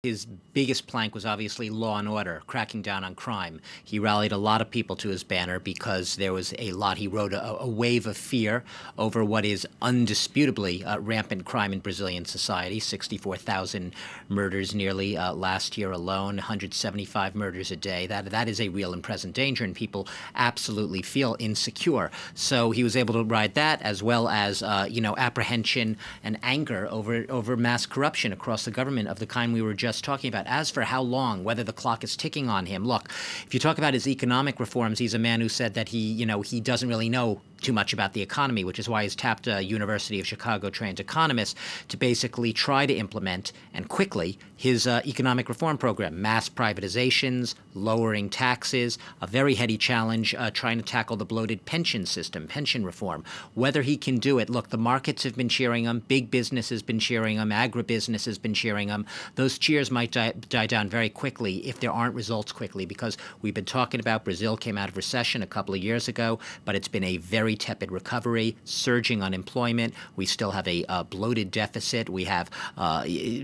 His biggest plank was obviously law and order, cracking down on crime. He rallied a lot of people to his banner because there was a lot. He rode a wave of fear over what is undisputably rampant crime in Brazilian society. 64,000 murders nearly last year alone, 175 murders a day. That is a real and present danger, and people absolutely feel insecure. So he was able to ride that, as well as apprehension and anger over mass corruption across the government of the kind we were just talking about. As for how long, whether the clock is ticking on him, look, if you talk about his economic reforms, he's a man who said that he doesn't really know too much about the economy, which is why he's tapped a University of Chicago-trained economist to basically try to implement, and quickly, his economic reform program. Mass privatizations, lowering taxes, a very heady challenge trying to tackle the bloated pension system, pension reform. Whether he can do it, look, the markets have been cheering him, big business has been cheering him, agribusiness has been cheering him. Those cheers might die down very quickly if there aren't results quickly, because we've been talking about Brazil came out of recession a couple of years ago, but it's been a very tepid recovery, surging unemployment. We still have a bloated deficit. We have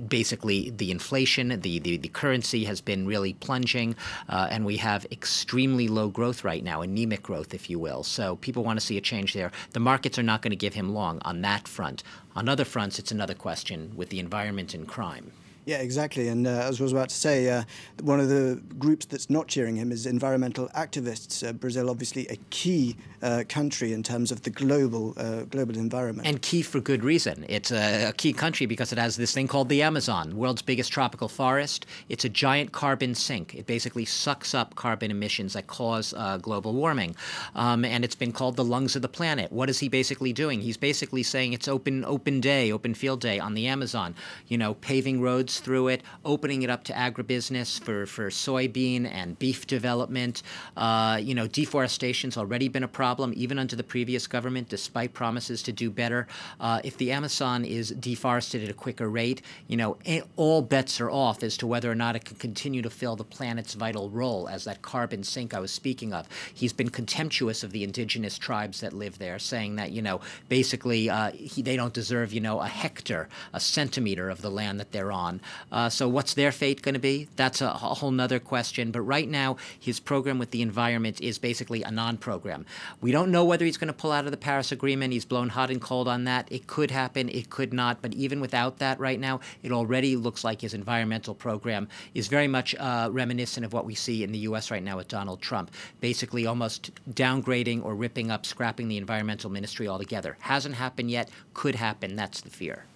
basically the inflation, the currency has been really plunging, and we have extremely low growth right now, anemic growth, if you will. So people want to see a change there. The markets are not going to give him long on that front. On other fronts, it's another question with the environment and crime. Yeah, exactly. And as I was about to say, one of the groups that's not cheering him is environmental activists. Brazil, obviously, a key country in terms of the global environment. And key for good reason. It's a key country because it has this thing called the Amazon, world's biggest tropical forest. It's a giant carbon sink. It basically sucks up carbon emissions that cause global warming. And it's been called the lungs of the planet. What is he basically doing? He's basically saying it's open field day on the Amazon, paving roads through it, opening it up to agribusiness for soybean and beef development. Deforestation's already been a problem, even under the previous government, despite promises to do better. If the Amazon is deforested at a quicker rate, all bets are off as to whether or not it can continue to fill the planet's vital role as that carbon sink I was speaking of. He's been contemptuous of the indigenous tribes that live there, saying that, basically they don't deserve, a hectare, a centimeter of the land that they're on. So what's their fate going to be? That's a whole nother question. But right now, his program with the environment is basically a non-program. We don't know whether he's going to pull out of the Paris Agreement. He's blown hot and cold on that. It could happen. It could not. But even without that right now, it already looks like his environmental program is very much reminiscent of what we see in the U.S. right now with Donald Trump, basically almost downgrading or ripping up, scrapping the environmental ministry altogether. Hasn't happened yet. Could happen. That's the fear.